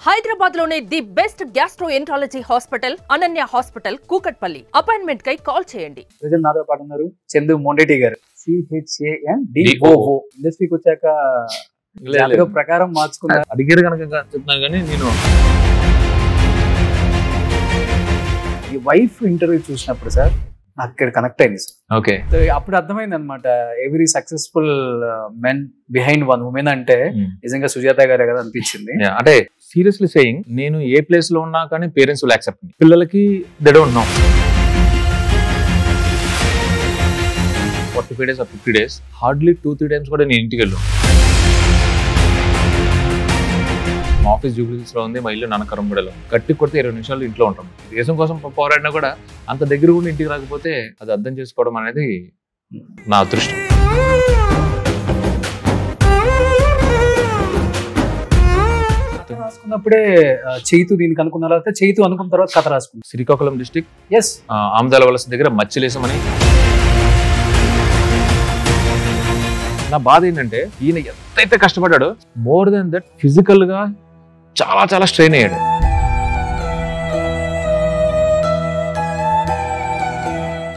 హైదరాబాద్ లోనే the best gastroenterology hospital Ananya hospital Kukatpally. Appointment కై call చేయండి. ప్రజెంట్ నాతో పాటు ఉన్నారు చందు మొండేటి గారు. CHANDOO ఇండస్ట్రీకి వచ్చాక ప్రకారం మార్చుకున్నారు. అడిగారు కనుక చెప్తున్నాను కానీ నేను ఈ వైఫ్ ఇంటర్వ్యూ చూసినప్పుడు సార్ నాకు ఇక్కడ కనెక్ట్ అయింది సార్. ఓకే, అప్పుడు అర్థమైంది అనమాట, every successful men behind one women అంటే నిజంగా సుజాత గారే కదా అనిపించింది. అంటే సీరియస్లీ సేయింగ్, నేను ఏ ప్లేస్ లో ఉన్నా కానీ పేరెంట్స్ విల్ యాక్సెప్ట్ మీ. పిల్లలకి they don't know 45 days or 50 days hardly 2-3 times కూడా నేను ఇంటికి వెళ్ళాను. మా ఆఫీస్ జూబ్లీహిల్స్ లో ఉంది, మా ఇల్లు నానకరంగూడలో. గట్టి కొడితే 20 నిమిషాలు ఇంట్లో ఉంటాం. దేశం కోసం పోరాడినా కూడా అంత దగ్గర కూడా ఇంటికి రాకపోతే అది అర్థం చేసుకోవడం అనేది నా అదృష్టం. రాసుకున్నప్పుడే చైతు దీనికి అనుకున్న తర్వాత చైతు అనుకున్న తర్వాత కథ రాసుకున్నాను. శ్రీకాకుళం డిస్టిక్ ఆమదాల వలస దగ్గర మచ్చిలేసమని. నా బాధ ఏంటంటే ఈయన ఎంతైతే కష్టపడ్డాడో మోర్ దెన్ దట్ ఫిజికల్ గా చాలా చాలా స్ట్రెయిన్ అయ్యాడు.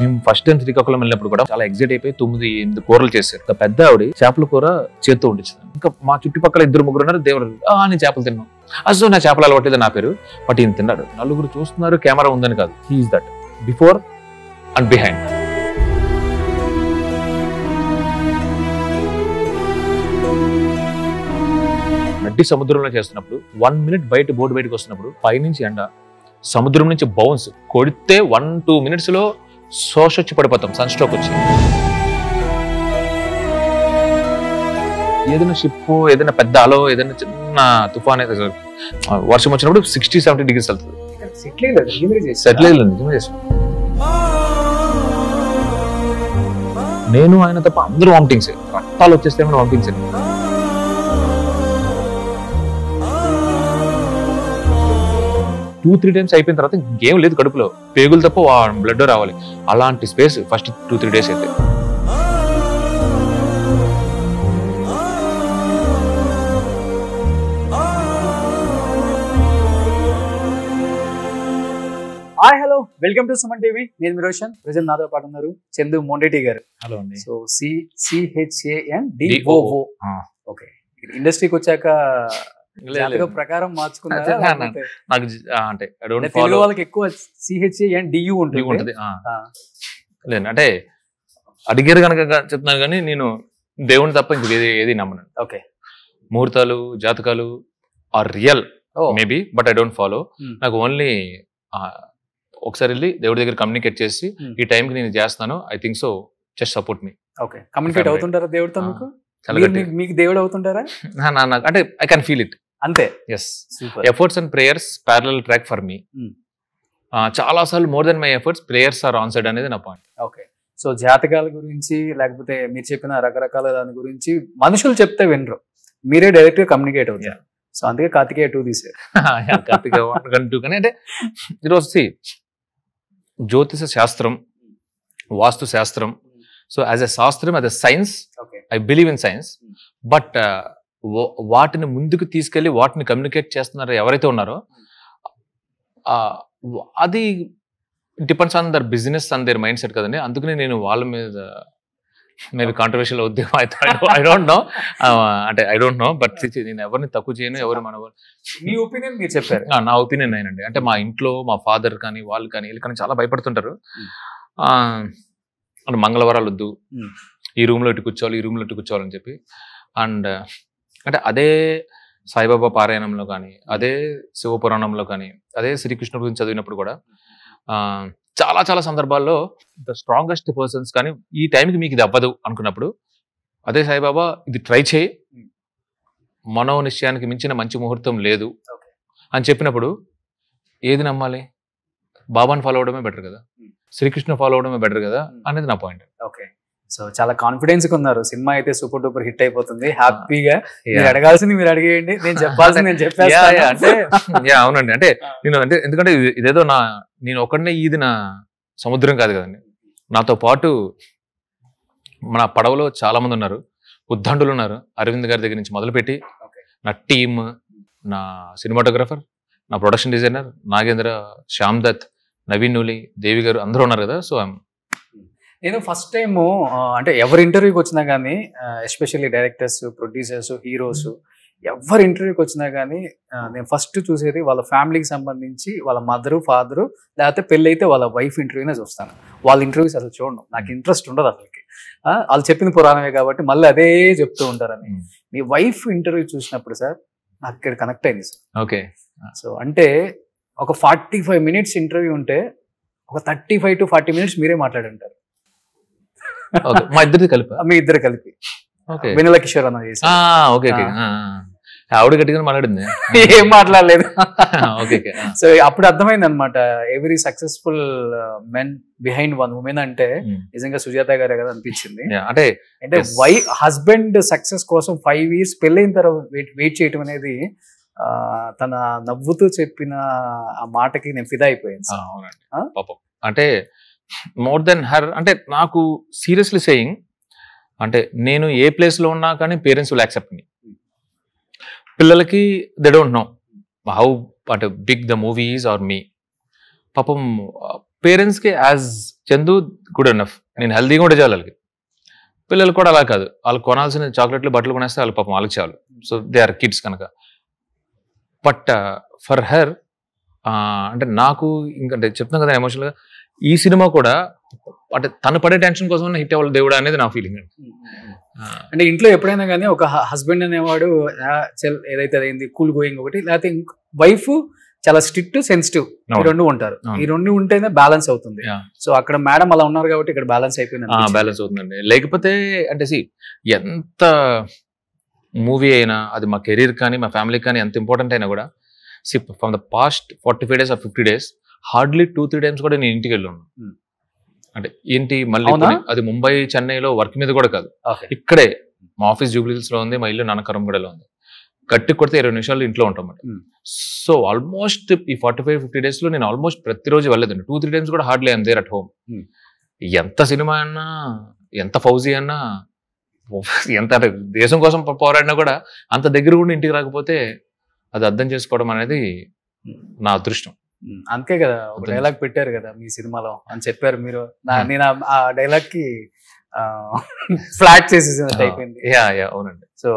మేము ఫస్ట్ టైం శ్రీకాకుళం వెళ్ళినప్పుడు కూడా చాలా ఎగ్జైట్ అయిపోయి 9-8 కూరలు చేశారు. ఒక పెద్ద ఆవిడ చేపల కూర చేత్తో ఉండించింది. ఇంకా మా చుట్టుపక్కల 2-3 ఉన్నారు. దేవుడు నేను చేపలు తిన్నాను, అసలు నా చేపలు అలవాట్లేదు నా పేరు. బట్ ఈయన తిన్నాడు. నలుగురు చూస్తున్నారు, కెమెరా ఉందని కాదు. He's that before and behind. నడ్డి సముద్రంలో చేస్తున్నప్పుడు 1 minute బయట బోర్డు బయటకు వస్తున్నప్పుడు పైనుంచి ఎండ, సముద్రం నుంచి బౌన్స్ కొడితే 1-2 minutes లో శోషొచ్చి పడిపోతాం, సన్ స్ట్రోక్ వచ్చి. ఏదైనా షిప్, ఏదైనా పెద్ద అలో, ఏదైనా చిన్న తుఫాన్, వర్షం వచ్చినప్పుడు 60-70 degrees వెళ్తుంది. సెటిల్ నిజమే చేస్తాం. నేను ఆయన తప్ప అందరూ వామిటింగ్స్, రక్తాలు వచ్చేస్తే వామిటింగ్స్. 2-3 times అయిపోయిన తర్వాత ఇంకేం లేదు కడుపులో, పేగులు తప్ప బ్లడ్ రావాలి. అలాంటి స్పేస్ ఫస్ట్ 2-3 days అయితే. Hi, hello, welcome to Suman TV. నేను మీ రోషన్. ప్రజెంట్ నాతో పాటు ఉన్నారు చందు మొండేటి గారు. హలో అండి. So CHANDOO. ఓకే, ఇండస్ట్రీకి వచ్చాక ప్రకారం మార్చుకున్నారు. నాకు అంటే తెలుగు వాళ్ళకి ఎక్కువ CHANDU ఉంటుంది. లేదు అంటే అడిగారు కనుక చెప్తున్నాను కానీ నేను దేవుని తప్ప ఇంక ఏది నమ్మను. ఓకే, ముహూర్తాలు, జాతకాలు are real maybe, but I don't follow. నాకు ఓన్లీ ఒకసారి వెళ్ళి దేవుడి దగ్గర కమ్యూనికేట్ చేసి ఈ టైంకి నేను చేస్తున్నాను, I think so, just support me. Okay, communicate అవుతుంటారా దేవుడితో? మీకు దేవుడు అవుతుంటారా? అంటే ఐ కెన్ ఫీల్ ఇట్ అంతే. Yes, efforts and prayers parallel track for me. చాలా సార్లు more then my efforts prayers are on side అనేది నా పాయింట్. ఓకే, సో జాతకాల గురించి లేకపోతే మీరు చెప్పిన రకరకాల దాని గురించి మనుషులు చెప్తే వినరు, మీరే డైరెక్ట్ గా కమ్యూనికేట్ అవుతారు. సో అందుకే కార్తికేయ 2 తీసారు. కార్తికేయ 1-2 కానీ అంటే ఈరోజు జ్యోతిష శాస్త్రం, వాస్తు శాస్త్రం. సో యాజ్ ఎ శాస్త్రం, as a science, I believe in science. But వాటిని ముందుకు తీసుకెళ్లి వాటిని కమ్యూనికేట్ చేస్తున్నారో ఎవరైతే ఉన్నారో అది depends on their business and their mind set కదండి. అందుకని నేను వాళ్ళ మీద మేబీ కాంట్రవర్షియల్ ఉద్యమం అయితే ఐ డోంట్ నో, అంటే ఐ డోంట్ నో. బట్ నేను ఎవరిని తక్కువ చేయను, ఎవరు మన మీ ఒపీనియన్ మీరు చెప్పారు. నా ఒపీనియన్ అయినండి. అంటే మా ఇంట్లో మా ఫాదర్ కానీ వాళ్ళు కానీ వీళ్ళు కానీ చాలా భయపడుతుంటారు. అంటే మంగళవారాలు వద్దు, ఈ రూమ్లో ఇటు కూర్చోవాలి, ఈ రూమ్లో ఇటు కూర్చోవాలని చెప్పి. అండ్ అంటే అదే సాయిబాబా పారాయణంలో కానీ, అదే శివపురాణంలో కానీ, అదే శ్రీకృష్ణుడి గురించి చదివినప్పుడు కూడా చాలా చాలా సందర్భాల్లో ద స్ట్రాంగెస్ట్ పర్సన్స్ కానీ ఈ టైంకి మీకు ఇది అవ్వదు అనుకున్నప్పుడు అదే సాయిబాబా ఇది ట్రై చేయి, మనో నిశ్చయానికి మించిన మంచి ముహూర్తం లేదు అని చెప్పినప్పుడు ఏది నమ్మాలి? బాబాని ఫాలో అవడమే బెటర్ కదా, శ్రీకృష్ణ ఫాలో అవడమే బెటర్ కదా అనేది నా పాయింట్. ఓకే, సో చాలా కాన్ఫిడెన్స్ ఉన్నారు. సినిమా అయితే సూపర్ డూపర్ హిట్ అయిపోతుంది. హ్యాపీగా మీరు అడగాల్సింది మీరు అడిగేయండి, నేను చెప్పాల్సింది నేను చెప్పేస్తాను. అంటే అవునండి, అంటే నేను అంటే ఎందుకంటే ఇదేదో నేను ఒక్కడనే ఇది నా సముద్రం కాదు కదండి. నాతో పాటు మన పడవలో చాలా మంది ఉన్నారు, ఉద్దండులు ఉన్నారు. అరవింద్ గారి దగ్గర నుంచి మొదలుపెట్టి నా టీమ్, నా సినిమాటోగ్రఫర్, నా ప్రొడక్షన్ డిజైనర్ నాగేంద్ర, శ్యామ్ దత్, నవీన్ నూలి, దేవి గారు అందరూ ఉన్నారు కదా. సో నేను ఫస్ట్ టైము అంటే ఎవరి ఇంటర్వ్యూకి వచ్చినా కానీ ఎస్పెషల్లీ డైరెక్టర్స్, ప్రొడ్యూసర్స్, హీరోస్ ఎవరి ఇంటర్వ్యూకి వచ్చినా కానీ నేను ఫస్ట్ చూసేది వాళ్ళ ఫ్యామిలీకి సంబంధించి వాళ్ళ మదరు, ఫాదరు, లేకపోతే పెళ్ళి అయితే వాళ్ళ వైఫ్ ఇంటర్వ్యూనే చూస్తాను. వాళ్ళ ఇంటర్వ్యూస్ అసలు చూడను, నాకు ఇంట్రెస్ట్ ఉండదు అసలుకి. వాళ్ళు చెప్పింది పురాణమే కాబట్టి మళ్ళీ అదే చెప్తూ ఉంటారని. మీ వైఫ్ ఇంటర్వ్యూ చూసినప్పుడు సార్ నాకు ఇక్కడ కనెక్ట్ అయింది సార్. ఓకే. సో అంటే ఒక 45 minutes ఇంటర్వ్యూ ఉంటే ఒక 35 to 40 minutes మీరే మాట్లాడుంటారు. మా ఇద్దరిది కలిపి, మీ ఇద్దరు కలిపి. ఓకే. వెన్నెల కిషోర్ అన్న చేసి ఓకే ఓకే. ఆవిడ గట్టిగా మాట్లాడింది, ఏం మాట్లాడలేదు. ఓకే. సో అప్పుడు అర్థమైంది అనమాట, every successful men behind one women అంటే నిజంగా సుజాత గారే కదా అనిపించింది. అంటే హస్బెండ్ సక్సెస్ కోసం 5 years పెళ్ళైన తర్వాత వెయిట్ చేయటం అనేది తన నవ్వుతూ చెప్పిన ఆ మాటకి నేను ఫిదా అయిపోయాను. అవునండి పాపం. అంటే మోర్ దెన్ హర్, అంటే నాకు సీరియస్లీ సేయింగ్, అంటే నేను ఏ ప్లేస్ లో ఉన్నా కానీ పేరెంట్స్ విల్ యాక్సెప్ట్ మీ. పిల్లలకి దే డోంట్ నో హౌ అంటే బిగ్ ద మూవీస్ ఆర్ మీ. పాపం పేరెంట్స్ కి యాజ్ చందు గుడ్ ఎనఫ్, నేను హెల్దీగా ఉంటే చాలు వాళ్ళకి. పిల్లలు కూడా అలా కాదు, వాళ్ళు కొనాల్సిన చాక్లెట్లు, బట్టలు కొనేస్తే వాళ్ళు పాపం వాళ్ళకి చాలు. సో దే ఆర్ కిడ్స్ కనుక. బట్ ఫర్ హర్ అంటే నాకు ఇంకంటే చెప్తాను కదా ఎమోషనల్గా, ఈ సినిమా కూడా అంటే తను పడే టెన్షన్ కోసం హిట్ అవ్వాలి దేవుడు అనేది నా ఫీలింగ్ అండి. అంటే ఇంట్లో ఎప్పుడైనా కానీ ఒక హస్బెండ్ అనేవాడు ఏదైతే అయింది కూల్ గోయింగ్ ఒకటి, లేకపోతే వైఫ్ చాలా స్ట్రిక్ట్, సెన్సిటివ్, ఈ రెండు ఉంటారు. ఈ రెండు ఉంటేనే బ్యాలెన్స్ అవుతుంది. సో అక్కడ మేడం అలా ఉన్నారు కాబట్టి ఇక్కడ బ్యాలెన్స్ అయిపోయింది. బ్యాలెన్స్ అవుతుందండి. లేకపోతే అంటే ఎంత మూవీ అయినా అది మా కెరీర్ కానీ మా ఫ్యామిలీకి కానీ ఎంత ఇంపార్టెంట్ అయినా కూడా from the past 45 days or 50 days hardly 2-3 times కూడా నేను ఇంటికి వెళ్ళి ఉన్నాను. అంటే ఏంటి మళ్ళీ అది ముంబై, చెన్నైలో వర్క్ మీద కూడా కాదు, ఇక్కడే మా ఆఫీస్ జూబ్లీహిల్స్ లో ఉంది, మా ఇల్లు నానకరంగూడలో ఉంది. గట్టి కొడితే 20 నిమిషాలు ఇంట్లో ఉంటాం. సో ఆల్మోస్ట్ ఈ 45-50 days లో నేను ఆల్మోస్ట్ ప్రతిరోజు వెళ్ళలేదండి. 2-3 times కూడా hardly I'm there at home. ఎంత సినిమా అన్నా, ఎంత ఫౌజీ అన్నా, ఎంత దేశం కోసం పోరాడినా కూడా అంత దగ్గర కూడా ఇంటికి రాకపోతే అది అర్థం చేసుకోవడం అనేది నా అదృష్టం. అంతే కదా, ఒక డైలాగ్ పెట్టారు కదా మీ సినిమాలో అని చెప్పారు మీరు. నేను ఆ డైలాగ్ కి ఫ్లాట్ చేసేసినట్టు అయిపోయింది. అవునండి. సో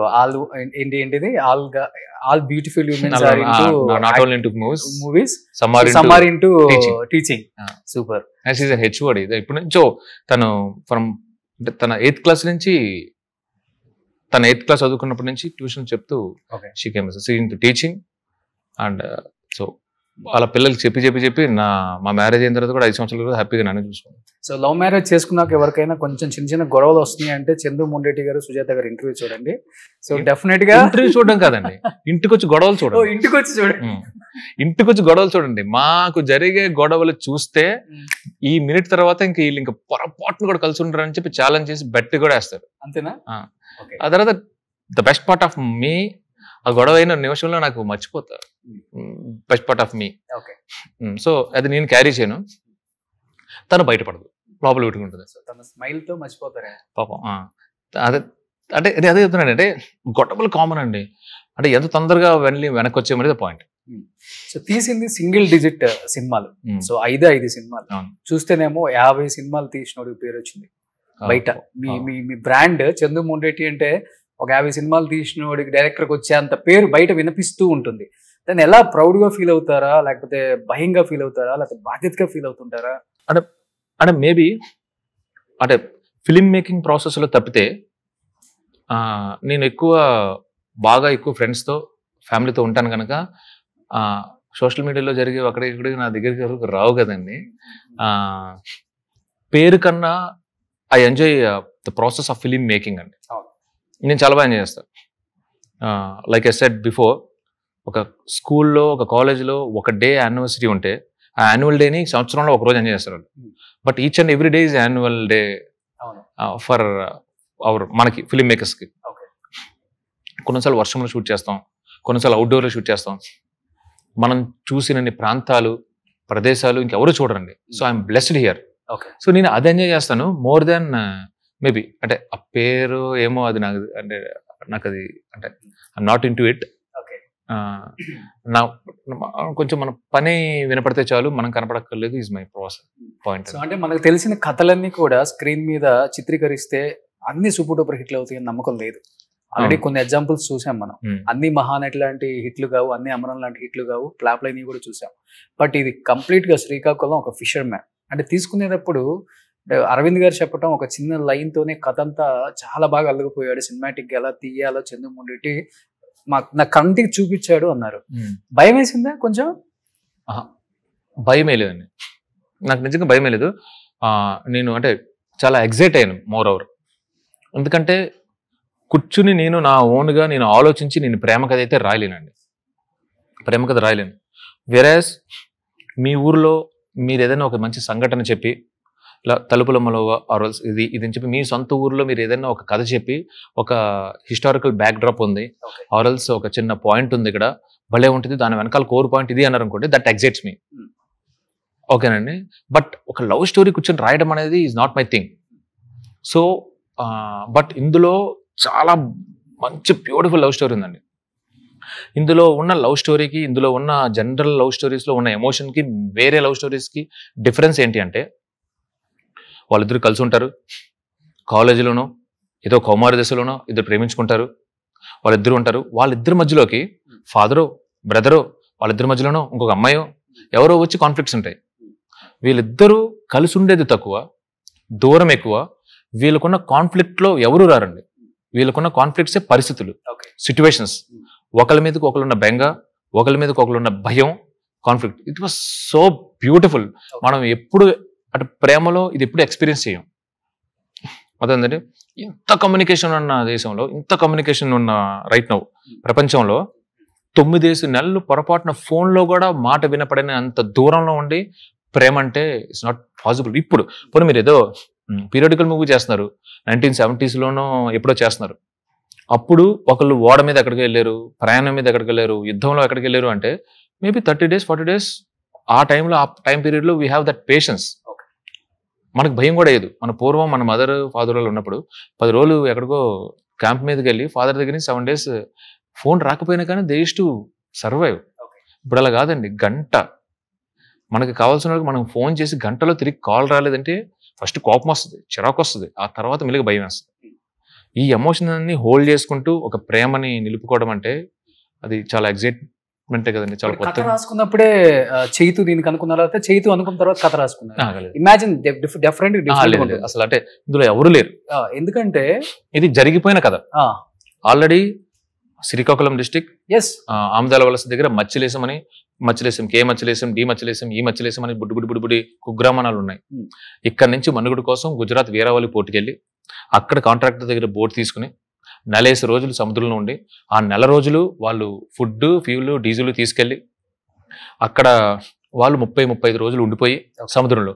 ఏంటిది all beautiful humans are into not only into movies, some are into teaching. Super. As is a HOD. ఇప్పటి నుంచో తను తన 8th class నుంచి, తన 8th class చదువుకున్నప్పటి నుంచి ట్యూషన్ చెప్తూ she came into teaching. And so వాళ్ళ పిల్లలకి చెప్పి మా మ్యారేజ్ అయిన తర్వాత కూడా 5 సంవత్సరాలు హ్యాపీగా నన్ను చూసుకున్నాను. సో లవ్ మ్యారేజ్ చేసుకున్నాక ఎవరికైనా కొంచెం చిన్న గొడవలు వస్తున్నాయి అంటే చందు మొండేటి గారు, సుజాత గారు ఇంటర్వ్యూ చూడండి. సో డెఫినెట్ గా ఇంటర్వ్యూ చూడడం కాదండి, ఇంటికి వచ్చి గొడవలు చూడండి. ఇంటికి వచ్చి గొడవలు చూడండి. మాకు జరిగే గొడవలు చూస్తే ఈ మినిట్ తర్వాత ఇంకా పొరపాటును కూడా కలిసి ఉంటారని చెప్పి ఛాలెంజ్ చేసి బెట్ కూడా వేస్తారు. అంతేనా? ఆ తర్వాత ద బెస్ట్ పార్ట్ ఆఫ్ మీ, ఆ గొడవ అయిన నిమిషంలో నాకు మర్చిపోతారు. Best part of me. So అది నేను క్యారీ చేయను, తను బయటపడదు, లోపల పెట్టుకుంటుంది. తన స్మైల్ తో మర్చిపోతారా పాపం. అదే అంటే అదే చెప్తున్నాను, అంటే గొడవలు కామన్ అండి. అంటే ఎంత తొందరగా వెనక్కి వచ్చేమనేది పాయింట్. సో తీసింది సింగిల్ డిజిట్ సినిమాలు. సో 5 సినిమాలు చూస్తేనేమో 50 సినిమాలు తీసినోడి పేరు వచ్చింది బయట. మీ బ్రాండ్ చందు మొండేటి అంటే ఒక 50 సినిమాలు తీసినోడికి డైరెక్టర్కి వచ్చేంత పేరు బయట వినిపిస్తూ ఉంటుంది. దాన్ని ఎలా ప్రౌడ్ గా ఫీల్ అవుతారా, లేకపోతే భయంగా ఫీల్ అవుతారా, లేకపోతే బాధ్యతగా ఫీల్ అవుతుంటారా? అంటే మేబీ అంటే ఫిలిం మేకింగ్ ప్రాసెస్లో తప్పితే నేను బాగా ఎక్కువ ఫ్రెండ్స్తో, ఫ్యామిలీతో ఉంటాను కనుక సోషల్ మీడియాలో జరిగే అక్కడికి నా దగ్గరికి రావు కదండి. పేరు కన్నా I enjoy the process of film making అండి. నేను చాలా బాగా ఎంజాయ్ చేస్తాను. లైక్ ఐ సెడ్ బిఫోర్, ఒక స్కూల్లో, ఒక కాలేజ్లో ఒక డే యానివర్సరీ ఉంటే ఆ యాన్యువల్ డేని సంవత్సరంలో ఒక రోజు ఎంజాయ్ చేస్తారు. But each and every day is annual day for మనకి ఫిలిం మేకర్స్కి. కొన్నిసార్లు వర్షంలో షూట్ చేస్తాం, కొన్నిసార్లు అవుట్డోర్లో షూట్ చేస్తాం. మనం చూసినన్ని ప్రాంతాలు, ప్రదేశాలు ఇంకెవరు చూడరండి. So I'm blessed here. So నేను అది ఎంజాయ్ చేస్తాను మోర్ దెన్ మేబీ అంటే ఆ పేరు ఏమో అది నాకు అది అంటే I'm not in to it. నా కొంచెం మన పని వినపడితే చాలు, మనం కనపడక్కర్లేదు ఈజ్ మై పాయింట్. సో అంటే మనకు తెలిసిన కథలన్నీ కూడా స్క్రీన్ మీద చిత్రీకరిస్తే అన్ని సూపర్ డూపర్ హిట్లు అవుతాయని నమ్మకం లేదు. ఆల్రెడీ కొన్ని ఎగ్జాంపుల్స్ చూసాం మనం. అన్ని మహానటి లాంటి హిట్లు కావు, అన్ని అమరం లాంటి హిట్లు కావు, ఫ్లాప్ లైన్ కూడా చూసాం. బట్ ఇది కంప్లీట్ గా శ్రీకాకుళం ఒక ఫిషర్ మ్యాన్. అంటే తీసుకునేటప్పుడు అరవింద్ గారు చెప్పటం ఒక చిన్న లైన్ తోనే కథ అంతా చాలా బాగా అల్లుకుపోయాడు, సినిమాటిక్ ఎలా తీయాలో చంద్రముండి నా కంటికి చూపించాడు అన్నారు. భయం వేసిందా కొంచెం? భయమే లేదండి, నాకు నిజంగా భయమే లేదు. నేను అంటే చాలా ఎగ్జైట్ అయ్యాను మోర్ ఓవర్. ఎందుకంటే కూర్చుని నేను నా ఓన్గా నేను ఆలోచించి నేను ప్రేమ కథ అయితే రాయలేనండి, ప్రేమ కథ రాయలేను. వెరాజ్ మీ ఊర్లో మీరు ఏదైనా ఒక మంచి సంఘటన చెప్పి, ఇలా తలుపులమ్మలో ఆర్వల్స్ ఇది అని చెప్పి మీ సొంత ఊర్లో మీరు ఏదైనా ఒక కథ చెప్పి, ఒక హిస్టారికల్ బ్యాక్ డ్రాప్ ఉంది, ఆర్వల్స్ ఒక చిన్న పాయింట్ ఉంది ఇక్కడ భలే ఉంటుంది, దాని వెనకాల కోర్ పాయింట్ ఇది అన్నారు అనుకోండి, దట్ ఎగ్జైట్స్ మీ. ఓకేనండి. బట్ ఒక లవ్ స్టోరీ కూర్చొని రాయడం అనేది is not my thing. So but ఇందులో చాలా మంచి బ్యూటిఫుల్ లవ్ స్టోరీ ఉందండి. ఇందులో ఉన్న లవ్ స్టోరీకి, ఇందులో ఉన్న జనరల్ లవ్ స్టోరీస్లో ఉన్న ఎమోషన్కి, వేరే లవ్ స్టోరీస్కి డిఫరెన్స్ ఏంటి అంటే, వాళ్ళిద్దరు కలిసి ఉంటారు, కాలేజీలోనో ఏదో కౌమార దశలోనో ఇద్దరు ప్రేమించుకుంటారు, వాళ్ళిద్దరు ఉంటారు. వాళ్ళిద్దరి మధ్యలోకి ఫాదరో బ్రదరో, వాళ్ళిద్దరి మధ్యలోనో ఇంకొక అమ్మాయో ఎవరో వచ్చి కాన్ఫ్లిక్ట్స్ ఉంటాయి. వీళ్ళిద్దరూ కలిసి ఉండేది తక్కువ, దూరం ఎక్కువ. వీళ్ళకున్న కాన్ఫ్లిక్ట్లో ఎవరు రారండి, వీళ్ళకున్న కాన్ఫ్లిక్ట్సే పరిస్థితులు, సిచ్యువేషన్స్. ఒకరి మీదకి ఒకరున్న బెంగ, ఒకరి మీదకి ఒకరున్న భయం, conflict. It was so beautiful. మనం ఎప్పుడు అటు ప్రేమలో ఇది ఎప్పుడు ఎక్స్పీరియన్స్ చేయం. అదేంటంటే ఇంత కమ్యూనికేషన్ ఉన్న దేశంలో, ఇంత కమ్యూనికేషన్ ఉన్న రైట్ నౌ ప్రపంచంలో 9 నెలలు పొరపాటున ఫోన్లో కూడా మాట వినపడని అంత దూరంలో ఉండి ప్రేమ అంటే ఇట్స్ నాట్ పాసిబుల్. ఇప్పుడు పోనీ మీరు ఏదో పీరియాడికల్ మూవీ చేస్తున్నారు, 1970s ఎప్పుడో చేస్తున్నారు. అప్పుడు ఒకళ్ళు ఓడ మీద ఎక్కడికి వెళ్ళారు, ప్రయాణం మీద ఎక్కడికి వెళ్ళారు, యుద్ధంలో ఎక్కడికి వెళ్ళారు అంటే మేబీ 30 days 40 days ఆ టైంలో, ఆ టైం పీరియడ్లో వీ హ్యావ్ దట్ పేషెన్స్. మనకు భయం కూడా లేదు. మన పూర్వం మన మదర్ ఫాదర్ వాళ్ళు ఉన్నప్పుడు 10 రోజులు ఎక్కడికో క్యాంప్ మీదకి వెళ్ళి ఫాదర్ దగ్గర నుంచి 7 days ఫోన్ రాకపోయినా కానీ దే యూస్ టు సర్వైవ్. ఇప్పుడు అలా కాదండి, గంట మనకి కావాల్సిన వాళ్ళకి మనం ఫోన్ చేసి గంటలో తిరిగి కాల్ రాలేదంటే ఫస్ట్ కోపం వస్తుంది, చిరాకు వస్తుంది, ఆ తర్వాత మెల్లిగా భయం వేస్తుంది. ఈ ఎమోషన్ అన్ని హోల్డ్ చేసుకుంటూ ఒక ప్రేమని నిలుపుకోవడం అంటే అది చాలా ఎగ్జైట్మెంటే కదండి. చాలా కథ రాసుకున్నప్పుడే చైతు దీనికి అనుకున్నారా, చైతు అనుకున్న తర్వాత కథ రాసుకున్నారు? ఇమాజిన్ డిఫరెంట్ అసలు అంటే ఇందులో ఎవరు లేరు, ఎందుకంటే ఇది జరిగిపోయిన కథ. ఆల్రెడీ శ్రీకాకుళం డిస్టిక్ ఆమదాల వలస దగ్గర మచ్చిలేసం, కే మచ్చిలేసం, డి మచ్చిలేసం, ఈ మచ్చిలేసం అని బుడ్డి కుగ్రామాలు ఉన్నాయి. ఇక్కడ నుంచి మనుగుడు కోసం గుజరాత్ వీరావళి పోర్టుకెళ్ళి అక్కడ కాంట్రాక్టర్ దగ్గర బోట్ తీసుకుని 40 రోజులు సముద్రంలో ఉండి, ఆ 4 రోజులు వాళ్ళు ఫుడ్, ఫ్యూల్, డీజిల్ తీసుకెళ్ళి అక్కడ వాళ్ళు 30-35 రోజులు ఉండిపోయి సముద్రంలో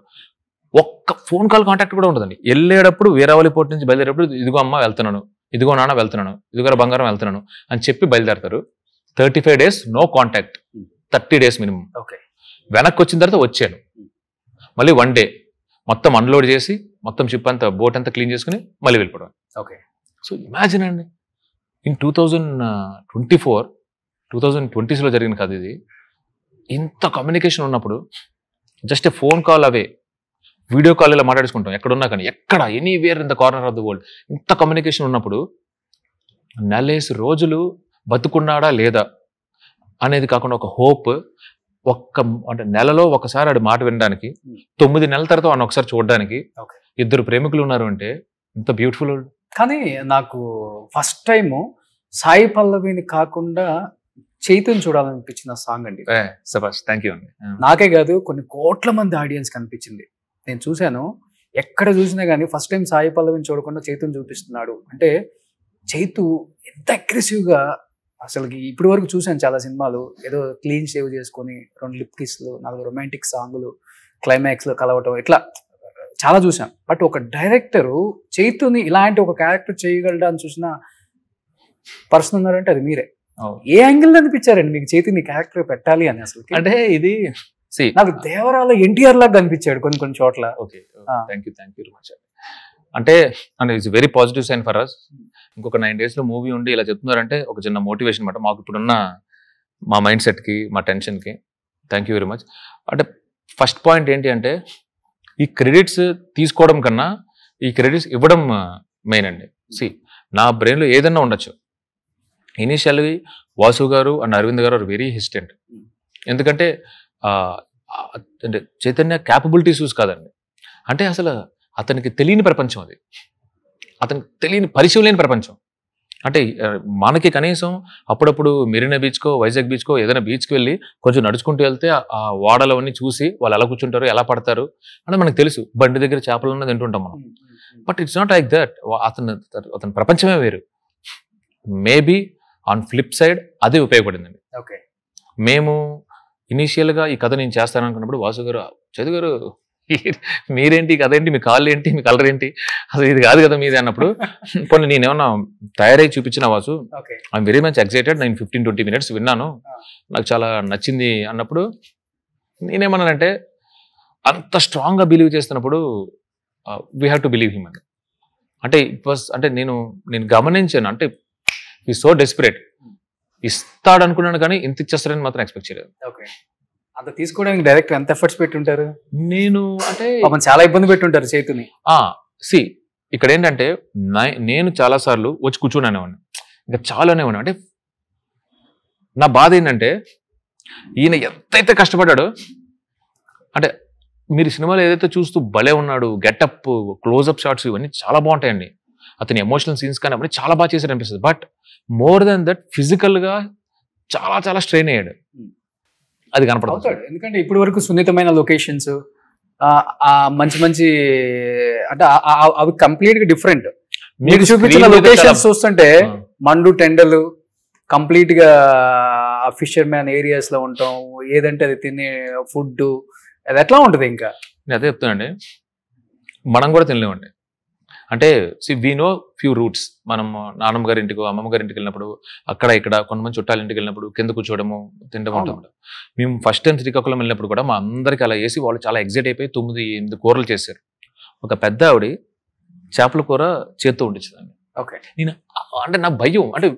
ఒక్క ఫోన్ కాల్ కాంటాక్ట్ కూడా ఉండదండి. వెళ్ళేటప్పుడు వీరావళి పోర్ట్ నుంచి బయలుదేరేటప్పుడు ఇదిగో అమ్మ వెళ్తున్నాను, ఇదిగో నాన్న వెళ్తున్నాను, ఇదిగో బంగారం వెళ్తున్నాను అని చెప్పి బయలుదేరతారు. 35 days no contact, 30 days minimum. వెనక్కి వచ్చిన తర్వాత వచ్చాను, మళ్ళీ 1 day మొత్తం అన్లోడ్ చేసి మొత్తం షిప్ అంతా బోట్ అంతా క్లీన్ చేసుకుని మళ్ళీ వెళ్ళిపోవడం. సో ఇమాజిన్ అండి, ఇన్ 2024 2020s జరిగిన కథ ఇది. ఇంత కమ్యూనికేషన్ ఉన్నప్పుడు జస్ట్ ఫోన్ కాల్ అవే, వీడియో కాల్ ఇలా మాట్లాడుకుంటాం ఎక్కడున్నా కానీ, ఎక్కడ anywhere in the corner of the world. ఇంత కమ్యూనికేషన్ ఉన్నప్పుడు 40 రోజులు బతుకున్నాడా లేదా అనేది కాకుండా ఒక హోప్, అంటే నెలలో ఒకసారి ఆడి మాట వినడానికి, 9 నెలల తర్వాత ఆయన ఒకసారి చూడడానికి, ఇద్దరు ప్రేమికులు ఉన్నారు అంటే ఇంత బ్యూటిఫుల్. కానీ నాకు ఫస్ట్ టైం సాయి పల్లవిని కాకుండా చైతన్య చూడాలనిపించిన సాంగ్ అండి. థ్యాంక్ యూ అండి. నాకే కాదు, కొన్ని కోట్ల మంది ఆడియన్స్ కనిపించింది. నేను చూశాను, ఎక్కడ చూసినా కానీ ఫస్ట్ టైం సాయి పల్లవిని చూడకుండా చైతన్య చూపిస్తున్నాడు అంటే, చైతు ఎంత అగ్రెసివ్గా అసలుకి ఇప్పటి వరకు చూశాను చాలా సినిమాలు, ఏదో క్లీన్ షేవ్ చేసుకొని 2 లిప్ కిస్లు, 4 రొమాంటిక్ సాంగులు, క్లైమాక్స్లో కలవటం, ఇట్లా చాలా చూసాం. బట్ ఒక డైరెక్టరు చైతుని ఇలాంటి ఒక క్యారెక్టర్ చేయగలడా అని చూసిన పర్సన్ ఉన్నారంటే అది మీరే. ఏ యాంగిల్ అనిపించారండి మీకు చైతుని క్యారెక్టర్ పెట్టాలి అని? అసలు అంటే ఇది నాకు దేవరాల ఎన్టీఆర్ లాగా కనిపించాడు కొన్ని చోట్ల. Thank you very much. అంటే it's very positive sign for us. ఇంకొక 9 days లో మూవీ ఉండి ఇలా చెప్తున్నారంటే ఒక చిన్న మోటివేషన్ అనమాట. మాకు ఇప్పుడున్న మా మైండ్ సెట్కి, మా టెన్షన్కి. Thank you very much. అంటే ఫస్ట్ పాయింట్ ఏంటి అంటే ఈ క్రెడిట్స్ తీసుకోవడం కన్నా ఈ క్రెడిట్స్ ఇవ్వడం మెయిన్ అండి. నా బ్రెయిన్లో ఏదన్నా ఉండొచ్చు. ఇనీషియల్గా వాసు గారు అండ్ అరవింద్ గారు ఆర్ వెరీ హెసిటెంట్. ఎందుకంటే అంటే చైతన్య క్యాపబిలిటీస్ చూసి కాదండి, అంటే అసలు అతనికి తెలియని ప్రపంచం అది, అతనికి తెలియని పరిచయం లేని ప్రపంచం. అంటే మనకి కనీసం అప్పుడప్పుడు మెరీనా బీచ్కో వైజాగ్ బీచ్కో ఏదైనా బీచ్కి వెళ్ళి కొంచెం నడుచుకుంటూ వెళ్తే ఆ వాడలవన్నీ చూసి వాళ్ళు ఎలా కూర్చుంటారు, ఎలా పడతారు అని మనకు తెలుసు. బండి దగ్గర చేపలు ఉన్నది తింటుంటాం మనం. But it's not like that. అతని ప్రపంచమే వేరు. మేబీ ఆన్ ఫ్లిప్ సైడ్ అదే ఉపయోగపడిందండి. ఓకే, మేము ఇనీషియల్గా ఈ కథ నేను చేస్తాను అనుకున్నప్పుడు వాసు గారు, చదు గారు మీరేంటి కథ ఏంటి, మీ కాళ్ళు ఏంటి, మీ కలర్ ఏంటి, అసలు ఇది కాదు కదా మీది అన్నప్పుడు కొన్ని నేనేమన్నా తయారై చూపించిన Vasu, I'm very much excited, నేను 15-20 minutes విన్నాను, నాకు చాలా నచ్చింది అన్నప్పుడు నేనేమన్నానంటే అంత స్ట్రాంగ్గా బిలీవ్ చేస్తున్నప్పుడు we have to believe him అని. అంటే ఇట్ వాస్ అంటే నేను గమనించాను, అంటే ఈ సో డెస్పరేట్, ఇస్తాడు అనుకున్నాను కానీ ఇంత ఇచ్చేస్తారని మాత్రం ఎక్స్పెక్ట్ చేయలేదు. ఓకే, అంత తీసుకోవడానికి డైరెక్టర్ ఎంత ఎఫర్ట్స్ పెట్టుంటారు? నేను అంటే చాలా ఇబ్బంది పెట్టుంటారు చేతుని. ఇక్కడ ఏంటంటే నేను చాలా సార్లు వచ్చి కూర్చునేవాడిని, ఇంకా చాలా అనేవాడిని. అంటే నా బాధ ఏంటంటే ఈయన ఎంతైతే కష్టపడ్డాడో, అంటే మీరు సినిమాలో ఏదైతే చూస్తూ భలే ఉన్నాడు, గెటప్, క్లోజ్అప్ షాట్స్ ఇవన్నీ చాలా బాగుంటాయండి, అతని ఎమోషనల్ సీన్స్ కానీ అవన్నీ చాలా బాగా చేశాడు అనిపిస్తుంది. బట్ మోర్ దెన్ దట్ ఫిజికల్గా చాలా చాలా స్ట్రెయిన్ అయ్యాడు, అది కనపడతాడు. ఎందుకంటే ఇప్పటి వరకు సున్నితమైన లొకేషన్స్, మంచి మంచి అంటే అవి కంప్లీట్ గా డిఫరెంట్. మీరు చూపించిన లొకేషన్స్ చూస్తుంటే మండు టెండలు కంప్లీట్ గా ఫిషర్ మ్యాన్ ఏరియాస్ లో ఉంటాం, ఏదంటే అది తినే ఫుడ్ అది ఎట్లా ఉంటుంది? ఇంకా నేను అదే చెప్తానండి, మనం కూడా తినలేమండి. అంటే వి నో ఫ్యూ రూట్స్. మనం నాన్నమ్మ గారి ఇంటికి, అమ్మమ్మ గారి ఇంటికి వెళ్ళినప్పుడు, అక్కడ ఇక్కడ కొంతమంది చుట్టాల ఇంటికి వెళ్ళినప్పుడు కింద కూర్చోవడము, తినడం ఉంటాం. మేము ఫస్ట్ టైం శ్రీకాకుళం వెళ్ళినప్పుడు కూడా మా అందరికి అలా వేసి వాళ్ళు చాలా ఎగ్జైట్ అయిపోయి 9-8 కూరలు చేశారు. ఒక పెద్ద ఆవిడ చేపల కూర చేత్తో ఉండించిందండి. ఓకే, నేను అంటే నా భయం, అంటే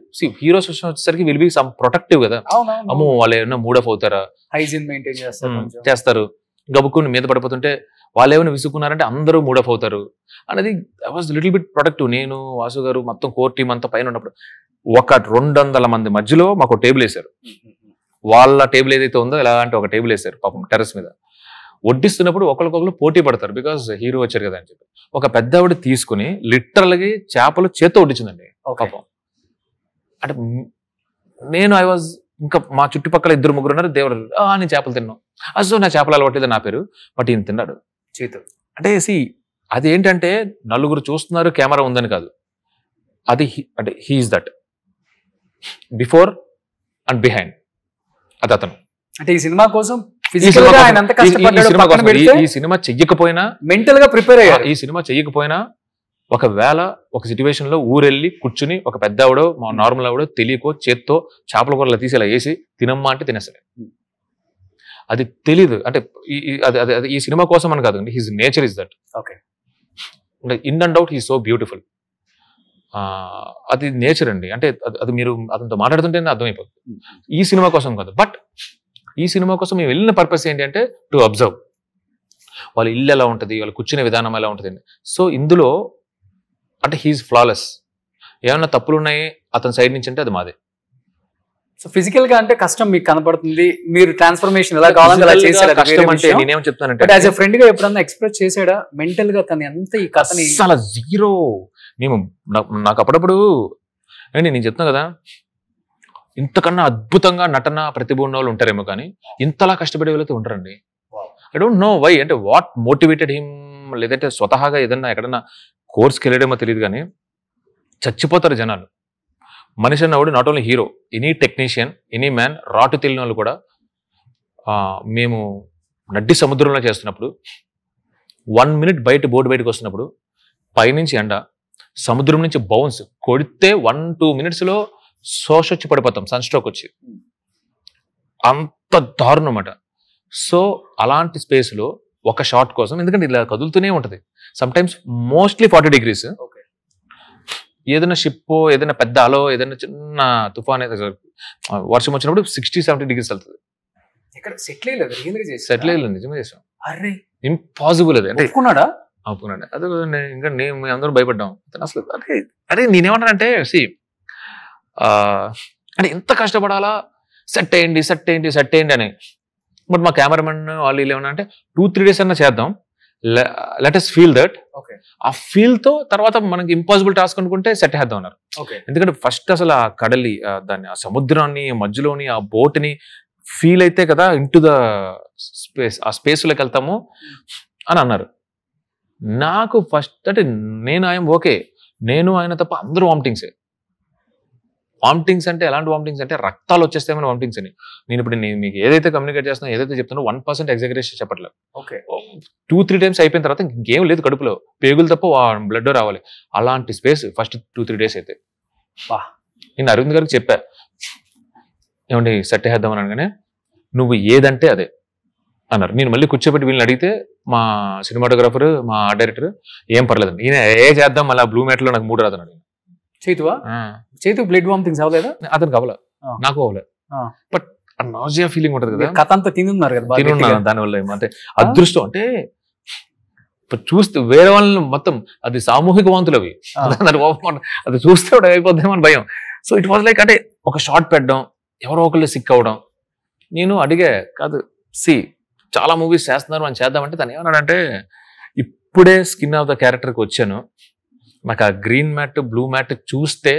హీరోస్ వచ్చేసరికి విల్ బి సమ్ ప్రొటెక్టివ్ కదా, అమ్మో వాళ్ళు ఏమైనా మూడ్ ఆఫ్ అవుతారా, హైజీన్ మెయింటైన్ చేస్తారు, గబుక్కుని మీద పడిపోతుంటే వాళ్ళు ఏమైనా విసుక్కున్నారంటే అందరూ మూడ్ ఆఫ్ అవుతారు అనేది. I was little bit productive. నేను వాసు గారు మొత్తం కోర్ టీమ్ అంతా పైన ఉన్నప్పుడు ఒక 200 మంది మధ్యలో మాకు టేబుల్ వేశారు. వాళ్ళ టేబుల్ ఏదైతే ఉందో ఇలాంటి ఒక టేబుల్ వేశారు పాపం టెర్రస్ మీద. వడ్డిస్తున్నప్పుడు ఒకరికొకరు పోటీ పడతారు, బికాస్ హీరో వచ్చారు కదా అని చెప్పి. ఒక పెద్ద ఆవిడ తీసుకుని లిటరల్గా చేపలు చేత్తో వడ్డించిందండి పాపం. అంటే నేను ఐ వాజ్, ఇంకా మా చుట్టుపక్కల 2-3 ఉన్నారు, దేవుడు నేను చేపలు తిన్నాను, అసలు నా చేపలు అలవాట్లేదు నా పేరు, బట్ ఈయన తిన్నాడు చేతు. అంటే అది ఏంటంటే నలుగురు చూస్తున్నారు కెమెరా ఉందని కాదు, అది అంటే he's that before and behind, అది అతను. అంటే ఈ సినిమా కోసం ఈ సినిమా చెయ్యకపోయినా మెంటల్ గా ప్రిపేర్ అయ్యారు. ఈ సినిమా చెయ్యకపోయినా ఒకవేళ ఒక సిచ్యువేషన్ లో ఊరెళ్ళి కూర్చుని ఒక పెద్ద ఆవిడో మా నార్మల్ ఆవిడో తెలియకో చేత్తో చేపల కూరలో తీసి ఇలా వేసి తినమ్మా అంటే తినేస్తాడు. అది తెలీదు, అంటే ఈ సినిమా కోసం అని కాదు, his nature is that. Okay, అంటే in and out he so beautiful, అది నేచర్ అండి. అంటే అది మీరు అతనితో మాట్లాడుతుంటేనే అర్థమైపోతుంది. ఈ సినిమా కోసం కాదు, బట్ ఈ సినిమా కోసం మేము వెళ్ళిన పర్పస్ ఏంటి అంటే టు అబ్జర్వ్ వాళ్ళ ఇల్లు ఎలా ఉంటుంది, వాళ్ళు కూర్చునే విధానం ఎలా ఉంటుంది. సో ఇందులో అంటే హీఈస్ ఫ్లాలెస్. ఏమైనా తప్పులు ఉన్నాయి అతని సైడ్ నుంచి అంటే అది మాదే. సో ఫిజికల్ గా అంటే కష్టం మీకు కనపడుతుంది, మీరు ట్రాన్స్ఫర్మేషన్ ఎలా కావాలంటే అలా చేశారు. కష్టం అంటే నేనేం చెప్తానంటే యాజ్ ఎ ఫ్రెండ్ గా ఎప్పుడన్నా ఎక్స్ప్రెస్ చేసాడా మెంటల్ గా తను ఎంత ఈ కథని? అసలు జీరో. మేము నాకు అప్పుడప్పుడు నేను చెప్తున్నా కదా, ఇంతకన్నా అద్భుతంగా నటన ప్రతిభ ఉన్న వాళ్ళు ఉంటారేమో కానీ ఇంతలా కష్టపడే వాళ్ళైతే ఉంటారండి. ఐ డోంట్ నో వై, అంటే వాట్ మోటివేటెడ్ హిమ్, లేదంటే స్వతహాగా ఏదన్నా ఎక్కడన్నా కోర్స్కి వెళ్ళడేమో తెలియదు కానీ చచ్చిపోతారు జనాలు. మనిషి అన్నవాడు not only hero, any technician, any man, రాటు తెలియని వాళ్ళు కూడా. మేము నడ్డి సముద్రంలో చేస్తున్నప్పుడు 1 minute బోర్డు బయటకు వస్తున్నప్పుడు పైనుంచి ఎండ, సముద్రం నుంచి బౌన్స్ కొడితే 1-2 minutesలో శోష వచ్చి పడిపోతాం, సన్ స్ట్రోక్ వచ్చి, అంత దారుణం అన్నమాట. సో అలాంటి స్పేస్లో ఒక షాట్ కోసం, ఎందుకంటే ఇలా కదులుతూనే ఉంటుంది సమ్ టైమ్స్, మోస్ట్లీ 40 degrees, ఏదైనా షిప్, ఏదైనా పెద్ద అలో, ఏదైనా చిన్న తుఫాన్, వర్షం వచ్చినప్పుడు 60-70 degrees వెళ్తుంది. ఇక్కడ సెటిల్ అయ్యలేదు, సెటిల్ అయ్యలేదు, నిజమే చేసాం. అరే ఇంపాసిబుల్ అది. అంటే ఒప్పుకున్నాడా? ఒప్పుకున్నాడు. అదే ఇంకా మేము అందరూ భయపడ్డాం అసలు. అరే నేనేమంటానంటే అంటే ఎంత కష్టపడాలా, సెట్ అయ్యండి అని. బట్ మా కెమెరామెన్ వాళ్ళు ఏమన్నా అంటే 2-3 days అన్నా చేద్దాం, లెట్ us ఫీల్ దట్. ఆ ఫీల్ తో తర్వాత మనకి ఇంపాసిబుల్ టాస్క్ అనుకుంటే సెట్ చేద్దాం అన్నారు. ఎందుకంటే ఫస్ట్ అసలు ఆ కడలి, దాన్ని, ఆ సముద్రాన్ని మధ్యలోని ఆ బోట్ ని ఫీల్ అయితే కదా ఇంటూ ద స్పేస్, ఆ స్పేస్ లోకి వెళ్తాము అని అన్నారు. నాకు ఫస్ట్ అంటే నేను ఆయన ఓకే, నేను ఆయన తప్ప అందరూ వామిటింగ్సే. వామిటింగ్స్ అంటే ఎలాంటి వామిటింగ్స్ అంటే రక్తాలు వచ్చేస్తాయని వామిటింగ్స్ అని. నేను ఇప్పుడు మీకు ఏదైతే కమ్యూనికేట్ చేస్తున్నా, ఏదైతే చెప్తున్నా 1% ఎగ్జాగరేషన్ చెప్పట్లేదు. 2-3 times అయిపోయిన తర్వాత ఇంకేం లేదు కడుపులో, పేగులు తప్ప బ్లడ్ రావాలి. అలాంటి స్పేస్ ఫస్ట్ 2-3 days అయితే. నేను అరవింద్ గారికి చెప్పా, ఏమండి సెట్ చేద్దామని అనగానే నువ్వు ఏదంటే అదే అన్నారు. నేను మళ్ళీ కూర్చోబెట్టి వీళ్ళని అడిగితే మా సినిమాటోగ్రాఫర్, మా డైరెక్టర్ ఏం పర్లేదండి, ఈయన ఏ చేద్దాం మళ్ళీ బ్లూ మ్యాట్ లో నాకు 3 రాదన్నాడు. చేతు బ్లడ్ వామిటింగ్స్ అవ్వలేదా? అతనికి అవ్వలేదు, నాకు అవ్వలేదు. బట్ నాజియా ఫీలింగ్ ఉంటది కదా, కథ అంతా తినున్నారు కదా, తినున్నాను దానివల్ల. అంటే అదృష్టం అంటే చూస్తే వేరే వాళ్ళని మొత్తం అది సామూహిక వాంతులు అవి, అది చూస్తే కూడా అయిపోద్దామని భయం. సో ఇట్ వాజ్ లైక్ అంటే ఒక షార్ట్ పెట్టడం, ఎవరో ఒకళ్ళు సిక్ అవ్వడం. నేను అడిగా, కాదు చాలా మూవీస్ చేస్తున్నారు అని చేద్దామంటే తను ఏమన్నాడంటే, ఇప్పుడే స్కిన్ ఆఫ్ ద క్యారెక్టర్కి వచ్చాను, నాకు ఆ గ్రీన్ మ్యాట్ బ్లూ మ్యాట్ చూస్తే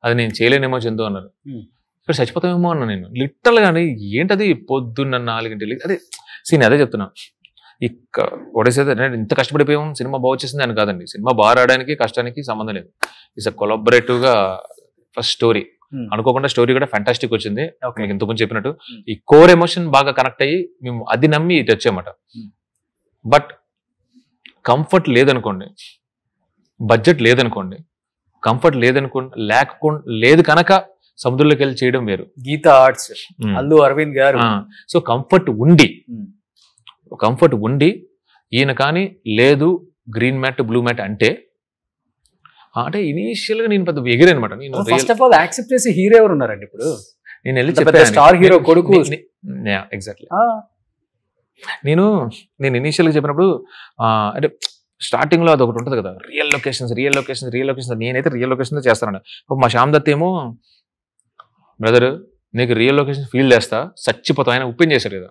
అది నేను చేయలేనేమో చందు అన్నారు. ఇక్కడ చచ్చిపోతామేమో అన్నా నేను లిటరల్ గానీ. ఏంటది పొద్దున్న 4 గంటలకి అదే సీన్, అదే చెప్తున్నా. ఒడేసేది ఇంత కష్టపడిపోయాం, సినిమా బాగా వచ్చేసింది అని కాదండి. సినిమా బాగా రావడానికి కష్టానికి సంబంధం లేదు. ఇట్స్ కొలాబరేటివ్ గా ఫస్ట్ స్టోరీ అనుకోకుండా స్టోరీ కూడా ఫ్యాంటాస్టిక్ వచ్చింది. మీకు ఇంతకుముందు చెప్పినట్టు ఈ కోర్ ఎమోషన్ బాగా కనెక్ట్ అయ్యి మేము అది నమ్మి ఇటు వచ్చామట. బట్ కంఫర్ట్ లేదనుకోండి, బడ్జెట్ లేదనుకోండి, కంఫర్ట్ లేదు కనుక సముద్రంలోకి వెళ్ళి చేయడం వేరు. గీతా ఆర్ట్స్, అల్లు అరవింద్ గారు. సో కంఫర్ట్ ఉండి ఈయన కానీ లేదు గ్రీన్ మ్యాట్ బ్లూ మ్యాట్ అంటే ఇనీషియల్ గా నేను పెద్ద ఎగిరే అనమాట. నేను ఫస్ట్ ఆఫ్ ఆల్ యాక్సెప్ట్ చేసి హీరో ఎవరు ఉన్నారండి ఇప్పుడు? నేను వెళ్ళి చెప్పాను, స్టార్ హీరో కొడుకు. ఎగ్జాక్ట్లీ. నేను ఇనీషియల్ గా చెప్పినప్పుడు అంటే స్టార్టింగ్ లో అది ఒకటి ఉంటుంది కదా, రియల్ లొకేషన్స్. నేనైతే రియల్ లొకేషన్ చేస్తాను. మా శ్యామ్ దత్ ఏమో, బ్రదర్ నీకు రియల్ లొకేషన్ ఫీల్ చేస్తా, చచ్చిపోతాం. ఆయన ఉప్పెన్ చేశారు కదా,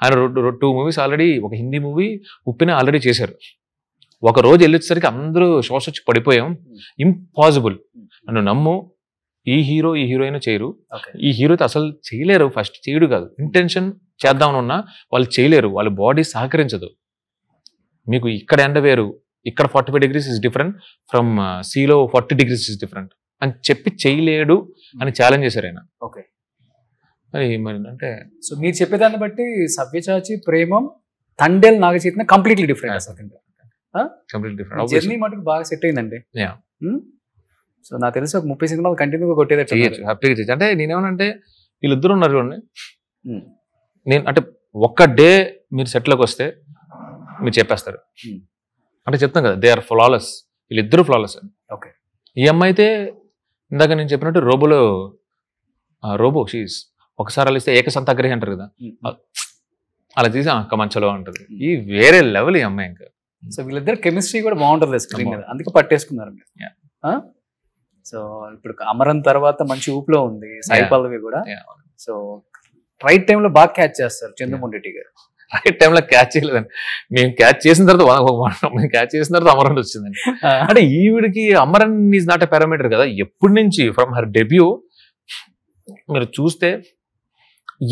ఆయన 2 movies ఆల్రెడీ, ఒక హిందీ మూవీ ఉప్పెన ఆల్రెడీ చేశారు. ఒక రోజు వెళ్ళేసరికి అందరూ షోస్ వచ్చి పడిపోయాం. ఇంపాసిబుల్, నన్ను నమ్ము, ఈ హీరోయిన్ చేయరు, ఈ హీరోతో అసలు చేయలేరు. ఫస్ట్ చేయడు కాదు, ఇంటెన్షన్ చేద్దామని ఉన్నా వాళ్ళు చేయలేరు, వాళ్ళ బాడీ సహకరించదు. మీకు ఇక్కడ ఎండ వేరు, ఇక్కడ 45 degrees ఇస్ డిఫరెంట్ ఫ్రమ్ సీలో 40 degrees ఇస్ డిఫరెంట్ అని చెప్పి చేయలేడు అని ఛాలెంజ్ చేశారు ఆయన. ఓకే, మరి అంటే సో మీరు చెప్పేదాన్ని బట్టి Savyasachi, Premam, Thandel, Naga Chaitanya completely different. Journey మటుకు బాగా సెట్ అయిందండి. సో నాకు తెలిసి ఒక 30 సినిమాలు కంటిన్యూగా కొట్టేదట్టు హ్యాపీగా చేయొచ్చు. అంటే నేనేమనంటే వీళ్ళిద్దరు ఉన్నారు చూడండి, నేను అంటే ఒక్క డే మీరు సెట్లోకి వస్తే మీరు చెప్పేస్తారు. అంటే చెప్తాం కదా, దే ఆర్ ఫ్లాలెస్, వీళ్ళిద్దరు ఫ్లాలెస్. ఓకే, ఈ అమ్మాయి అయితే ఇందాక నేను చెప్పినట్టు రోబో షీస్ ఒకసారి అలా ఇస్తే ఏకసంతాగ్రహి అంటారు కదా, అలా తీసి అక్క మంచలో ఉంటుంది. ఈ వేరే లెవెల్ ఈ అమ్మాయి. ఇంకా సో వీళ్ళిద్దరు కెమిస్ట్రీ కూడా బాగుంటుంది స్క్రీన్ మీద, అందుకే పట్టేసుకున్నారు. సో ఇప్పుడు అమరన్ తర్వాత మంచి ఊపులో ఉంది సాయి పల్లవి కూడా. సో రైట్ టైంలో బాగా క్యాచ్ చేస్తారు చంద్రమోహన్ రెడ్డి గారు. రైట్ టైంలో క్యాచ్ చేయలేదండి, మేము క్యాచ్ చేసిన తర్వాత అమరన్ వచ్చిందండి. అంటే ఈవిడికి Amaran is not a parameter కదా, ఎప్పటి నుంచి ఫ్రమ్ హర్ డెబ్యూ మీరు చూస్తే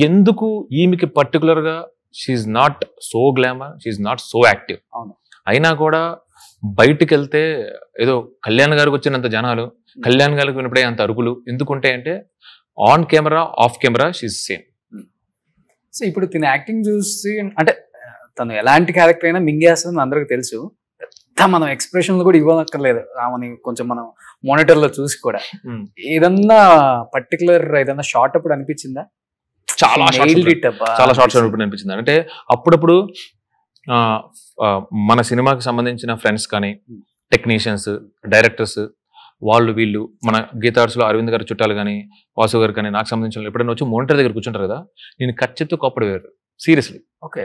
ఎందుకు ఈమెకి పర్టికులర్ గా she's not so glamour, she's not so active. అయినా కూడా బయటకు వెళ్తే ఏదో కళ్యాణ్ గారికి వచ్చినంత జనాలు, కళ్యాణ్ గారికి వినప్పుడే అంత అరుకులు ఎందుకుంటాయంటే ఆన్ కెమెరా ఆఫ్ కెమెరా షీఈ్ సేమ్. సో ఇప్పుడు తిన యాక్టింగ్ చూసి అంటే తను ఎలాంటి క్యారెక్టర్ అయినా మింగేస్తుంది అందరికి తెలుసు. మనం ఎక్స్ప్రెషన్లు కూడా ఇవ్వనక్కర్లేదు ఆమెని, కొంచెం మనం మానిటర్ లో చూసి కూడా. ఏదన్నా పర్టికులర్ ఏదన్నా షార్ట్ అప్పుడు అనిపించిందా? చాలా షార్ట్స్ అనిపించింది. అంటే అప్పుడప్పుడు మన సినిమాకి సంబంధించిన ఫ్రెండ్స్ కానీ, టెక్నీషియన్స్, డైరెక్టర్స్ వాళ్ళు వీళ్ళు మన గీతార్స్లో అరవింద్ గారి చుట్టాలు కానీ వాసు గారు కానీ నాకు సంబంధించిన వాళ్ళు ఎప్పుడైనా వచ్చి మోనిటర్ దగ్గర కూర్చుంటారు కదా, నేను కట్ చెప్తూ కోపడి వేరు సీరియస్లీ.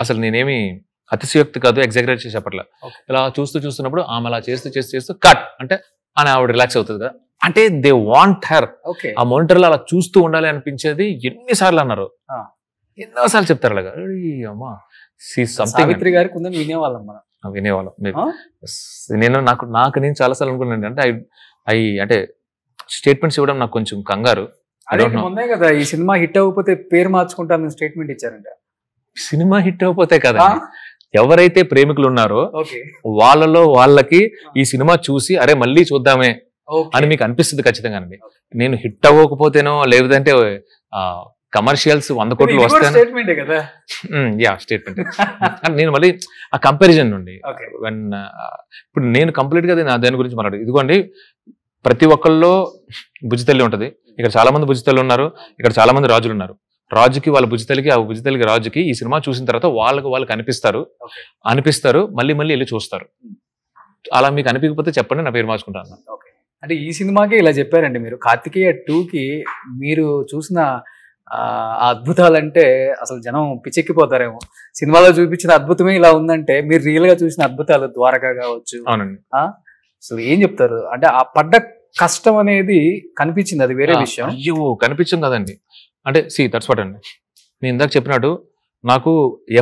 అసలు నేనేమి అతిశయోక్తి కాదు, ఎగ్జాగరేట్ చేసి చెప్పట్లా. ఇలా చూస్తున్నప్పుడు ఆమె అలా చేస్తూ కట్ అంటే అని ఆవిడ రిలాక్స్ అవుతుంది కదా, అంటే దే వాంట్ హర్. ఆ మోనిటర్లో అలా చూస్తూ ఉండాలి అనిపించేది ఎన్నిసార్లు అన్నారు, ఎన్నోసార్లు చెప్తారు అలాగా. అమ్మా సావిత్రి గారి కొంచెం వినేవాళ్ళం నేను నేను చాలాసార్లు అనుకున్నాను అంటే అంటే స్టేట్మెంట్స్ ఇవ్వడం నాకు కొంచెం కంగారు. మొన్నే కదా ఈ సినిమా హిట్ అవ్వకపోతే పేరు మార్చుకుంటాను స్టేట్మెంట్ ఇచ్చారంట. సినిమా హిట్ అవ్వకపోతే కదా, ఎవరైతే ప్రేమికులు ఉన్నారో వాళ్ళకి ఈ సినిమా చూసి అరే మళ్ళీ చూద్దామే అని మీకు అనిపిస్తుంది ఖచ్చితంగా అండి. నేను హిట్ అవ్వకపోతేనో లేదంటే కమర్షియల్స్ 100 కోట్లు వస్తాను స్టేట్మెంట్ నేను మళ్ళీ ఆ కంపారిజన్ నుండి ఇప్పుడు నేను కంప్లీట్ గా దాని గురించి మాట్లాడు. ఇదిగోండి ప్రతి ఒక్కళ్ళలో భుజితల్లి ఉంటది, ఇక్కడ చాలా మంది భుజితల్లి ఉన్నారు, ఇక్కడ చాలా మంది రాజులు ఉన్నారు. రాజుకి వాళ్ళ భుజితల్లికి, ఆ భుజితల్లికి రాజుకి ఈ సినిమా చూసిన తర్వాత వాళ్ళకి అనిపిస్తారు మళ్ళీ వెళ్ళి చూస్తారు. అలా మీకు అనిపించకపోతే చెప్పండి, నా పేరు మార్చుకుంటాను. అంటే ఈ సినిమాకి ఇలా చెప్పారండి మీరు. కార్తికేయ 2కి మీరు చూసిన అద్భుతాలంటే అసలు జనం పిచ్చెక్కిపోతారేమో. సినిమాలో చూపించిన అద్భుతమే ఇలా ఉందంటే మీరు రియల్ గా చూసిన అద్భుతాలు ద్వారకా కావచ్చు. అవునండి. అసలు ఏం చెప్తారు అంటే ఆ పడ్డ కష్టం అనేది కనిపించింది, అది వేరే విషయం. అయ్యో కనిపించింది కదండి. అంటే దట్స్ వాట్ అండి, నేను ఇందాక చెప్పినట్టు నాకు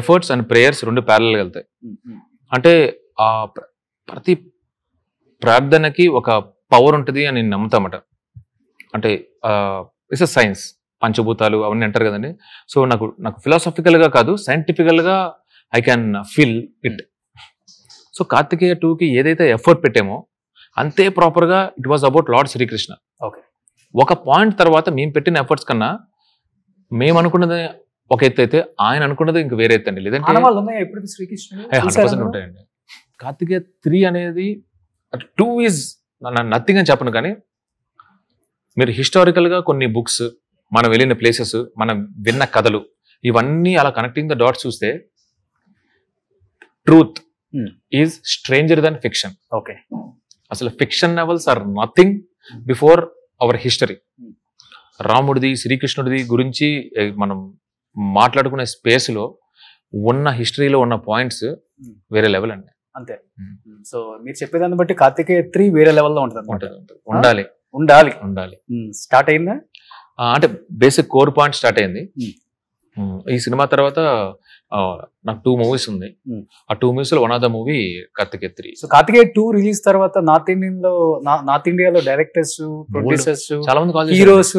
ఎఫర్ట్స్ అండ్ ప్రేయర్స్ 2 ప్యారలల్ గా వెళ్తాయి. అంటే ఆ ప్రతి ప్రార్థనకి ఒక పవర్ ఉంటుంది అని నేను నమ్ముతామట. అంటే ఇట్స్ అ సైన్స్, పంచభూతాలు అవన్నీ అంటారు కదండి. సో నాకు ఫిలాసఫికల్ గా కాదు, సైంటిఫికల్ గా I can feel it. So Karthikeya 2కి ఏదైతే ఎఫర్ట్ పెట్టామో అంతే ప్రాపర్ గా it was about lord Srikrishna. ఒక పాయింట్ తర్వాత మేము పెట్టిన ఎఫర్ట్స్ కన్నా మేము అనుకున్నది ఒక ఎత్తు అయితే ఆయన అనుకున్నది ఇంక వేరే ఎత్తు అండి. లేదంటే 100% ఉంటాయండి. కార్తికేయ 3 అనేది 2 ఈజ్ నథింగ్ అని చెప్పను, కానీ మీరు హిస్టారికల్ గా కొన్ని బుక్స్, మనం వెళ్ళిన ప్లేసెస్, మనం విన్న కథలు, ఇవన్నీ అలా కనెక్టింగ్ ద డాట్స్ చూస్తే truth is stranger than fiction. అసలు fiction novels are nothing before our history. రాముడిది, శ్రీకృష్ణుడిది గురించి మనం మాట్లాడుకునే స్పేస్ లో ఉన్న హిస్టరీలో ఉన్న పాయింట్స్ వేరే లెవెల్ అండి. అంతే. సో మీరు చెప్పేదాన్ని బట్టి కార్తికేయ 3 వేరే లెవెల్లో ఉంటుంది. ఉండాలి. స్టార్ట్ అయిందా? అంటే బేసిక్ కోర్ పాయింట్ స్టార్ట్ అయింది. ఈ సినిమా తర్వాత నాకు 2 మూవీస్ ఉంది. ఆ 2 మూవీస్ లో one of the movie Karthikeya 3. So Karthikeya 2 release తర్వాత నార్త్ ఇండియాలో డైరెక్టర్స్, ప్రొడ్యూసర్స్, చాలా మంది హీరోస్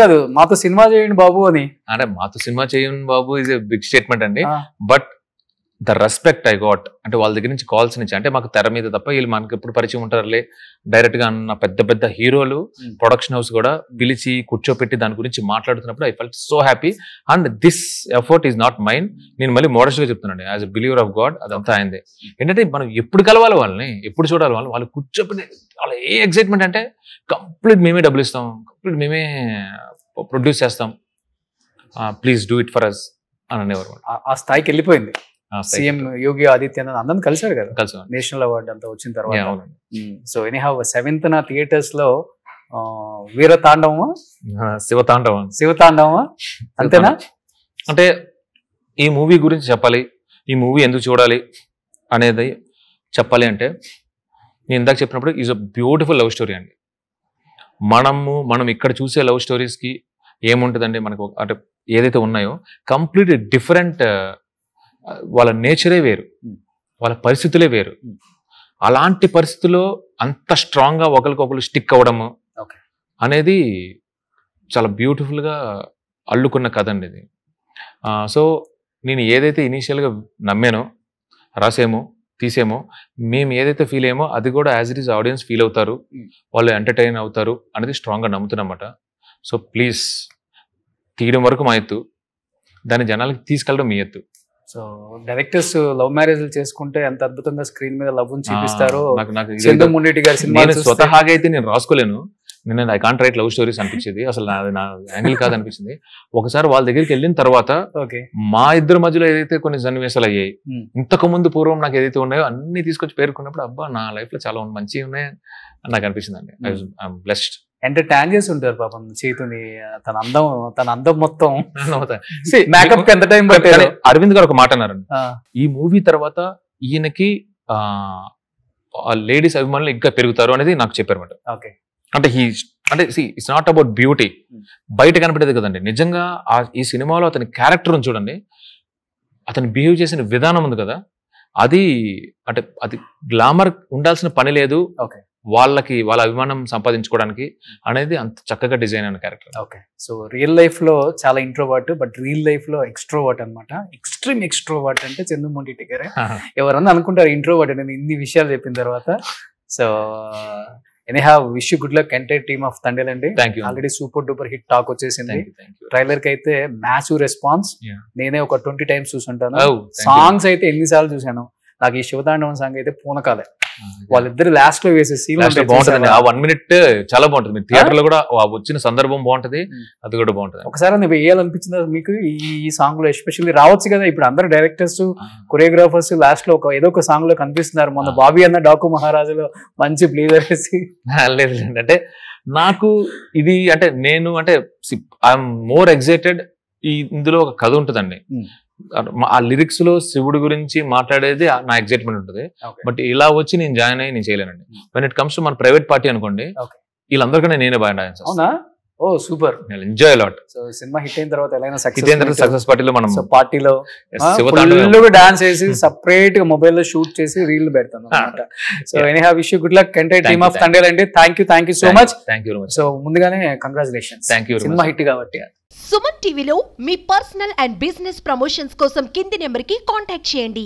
కాదు మాతో సినిమా చేయండి బాబు అని. అంటే మాతో సినిమా చేయండి బాబు ఇస్ ఎ బిగ్ స్టేట్మెంట్ అండి. But the respect I got, అంటే వాళ్ళ దగ్గర నుంచి కాల్స్ నుంచి, అంటే మాకు తెర మీద తప్ప వీళ్ళు మనకి ఎప్పుడు పరిచయం ఉంటారులే, డైరెక్ట్ గా అన్న పెద్ద హీరోలు ప్రొడక్షన్ హౌస్ కూడా పిలిచి కూర్చోపెట్టి దాని గురించి మాట్లాడుతున్నప్పుడు I felt so happy. And this effort is not mine. నేను మళ్ళీ మోడస్ట్ గా చెప్తున్నాను, as a believer of God, అదంతా అయిందే. ఏంటంటే మనం ఎప్పుడు కలవాలి వాళ్ళని, ఎప్పుడు చూడాలి వాళ్ళు కూర్చోపెట్టి వాళ్ళ ఏ ఎక్సైట్మెంట్ అంటే కంప్లీట్ మేమే డబ్బులు ఇస్తాం, కంప్లీట్ మేమే ప్రొడ్యూస్ చేస్తాం, please do it for us అని అనేవారు. ఆ స్థాయికి వెళ్ళిపోయింది. సీఎం యోగి ఆదిత్యనాథ్ అందరం కలిసారు కదా, నేషనల్ అవార్డు అంతా వచ్చిన తర్వాత. సో ఎనీహౌ 7th థియేటర్స్ లో వీరతాండవమా, శివతాండవమా అంతేనా? అంటే ఈ మూవీ గురించి చెప్పాలి, ఈ మూవీ ఎందుకు చూడాలి అనేది చెప్పాలి అంటే, నేను ఇందాక చెప్పినప్పుడు is a beautiful love story అండి. మనం ఇక్కడ చూసే లవ్ స్టోరీస్కి ఏముంటుందండి, మనకు అంటే ఏదైతే ఉన్నాయో కంప్లీట్ డిఫరెంట్. వాళ్ళ నేచరే వేరు, వాళ్ళ పరిస్థితులే వేరు. అలాంటి పరిస్థితుల్లో అంత స్ట్రాంగ్ గా ఒకరికొకరు స్టిక్ అవ్వడము అనేది చాలా బ్యూటిఫుల్ గా అల్లుకున్న కథ అండి ఇది. సో నేను ఏదైతే ఇనీషియల్ గా నమ్మానో, రాసేమో, తీసేమో, మేము ఏదైతే ఫీల్ అయ్యామో అది కూడా as it is audience feel అవుతారు, వాళ్ళు ఎంటర్టైన్ అవుతారు అనేది స్ట్రాంగ్ గా నమ్ముతున్నమాట. సో ప్లీజ్, తీయడం వరకు మా ఎత్తు, దాన్ని జనాలకి తీసుకెళ్ళడం మీ ఎత్తు. సో డైరెక్టర్స్ లవ్ మ్యారేజ్ చేసుకుంటే ఎంత అద్భుతంగా స్క్రీన్ మీద లవ్ చూపిస్తారో. చంద్రమోహన్ రెడ్డి గారి సినిమా స్వతహాగా అయితే నేను రాసుకోలేను, నేను I can't right love stories అనిపించింది, అసలు నా యాంగిల్ కాదు అనిపించింది. ఒకసారి వాళ్ళ దగ్గరికి వెళ్ళిన తర్వాత మా ఇద్దరి మధ్యలో ఏదైతే కొన్ని సన్నివేశాలు అయ్యాయి, ఇంతకు ముందు పూర్వం నాకు ఏదైతే ఉన్నాయో అన్ని తీసుకొచ్చి పేర్కొన్నప్పుడు అబ్బా నా లైఫ్ లో చాలా మంచిగా ఉన్నాయి అని నాకు అనిపించింది అండి. I'm blessed. అంటే ట్యాన్ చేసి ఉంటారు పాపం చేతుని, తన అందం మొత్తం మేకప్ కి ఎంత టైం పట్టారు. అరవింద్ గారు ఒక మాట అన్నారండి, ఈ మూవీ తర్వాత ఈయనకి లేడీస్ అభిమానులు ఇంకా పెరుగుతారు అనేది నాకు చెప్పారు. ఓకే, అంటే ఇట్స్ నాట్ అబౌట్ బ్యూటీ, బయట కనపడేది కదండి. నిజంగా ఈ సినిమాలో అతని క్యారెక్టర్ చూడండి, అతను బిహేవ్ చేసిన విధానం ఉంది కదా, అది అంటే అది గ్లామర్ ఉండాల్సిన పని లేదు, వాళ్ళకి వాళ్ళ అభిమానం సంపాదించుకోవడానికి అనేది అంత చక్కగా డిజైన్ అయిన character. Okay, so real life లో చాలా ఇంట్రోవర్ట్, బట్ రియల్ లైఫ్ లో ఎక్స్ట్రోవర్ట్ అనమాట. ఎక్స్ట్రీమ్ ఎక్స్ట్రోవర్ట్ అంటే చంద్రమౌళి గారే. ఎవరన్నా అనుకుంటారు ఇంట్రోవర్ట్ అని ఇన్ని విషయాలు చెప్పిన తర్వాత. So anyhow wish you good luck entire team of Thandel అండి. Already super duper hit talk వచ్చేసింది. ట్రైలర్ కి అయితే మ్యాసివ్ రెస్పాన్స్. నేనే ఒక 20 టైమ్స్ చూసుంటాను. సాంగ్స్ అయితే ఎన్నిసార్లు చూసాను. నాకు ఈ శివతాండవం సాంగ్ అయితే పూనకాలే. వాళ్ళిద్దరు లాస్ట్ లో వేసే సీన్ బాగుంటుంది. ఆ 1 minute చాలా బాగుంటుంది. మీరు థియేటర్ లో కూడా వచ్చిన సందర్భం బాగుంటది, అది కూడా బాగుంటుంది. ఒకసారి నువ్వు వేయాలనిపించిందా మీకు ఈ సాంగ్ లో? ఎస్పెషల్లీ రావచ్చు కదా, ఇప్పుడు అందరు డైరెక్టర్స్ కొరియోగ్రాఫర్స్ లాస్ట్ లో ఏదో ఒక సాంగ్ లో కనిపిస్తున్నారు. మొన్న బాబీ అన్న డాకు మహారాజులో మంచి బ్లీజర్ వేసి. లేదు అంటే నాకు ఇది అంటే నేను అంటే ఐఎమ్ మోర్ ఎక్సైటెడ్. ఇందులో ఒక కథ ఉంటుందండి, ఆ లిరిక్స్ లో శివుడి గురించి మాట్లాడేది నా ఎక్సైట్మెంట్ ఉంటుంది. బట్ ఇలా వచ్చి నేను జాయిన్ అయ్యి నేను చేయలేనండి. వెన్ ఇట్ కమ్స్ టు మన ప్రైవేట్ పార్టీ అనుకోండి, వీళ్ళందరికన్నా నేనే బాగా డాన్స్. అవునా? Oh super, enjoy lot. So cinema hit అయిన తర్వాత ఎలా సక్సెస్ పార్టీలో మనం పార్టీలో డాన్స్ చేసి సపరేట్ గా మొబైల్ లో షూట్ చేసి రీల్ పెడతాం అన్నమాట. So anyhow wish you good luck entire team of Thandel అండి. Thank you so much. So ముందుగానే కంగ్రాచులేషన్స్, సినిమా హిట్ కాబట్టి. సుమన్ టీవీలో మీ పర్సనల్ అండ్ బిజినెస్ ప్రమోషన్స్ కోసం కింది నెంబర్ కి కాంటాక్ట్ చేయండి.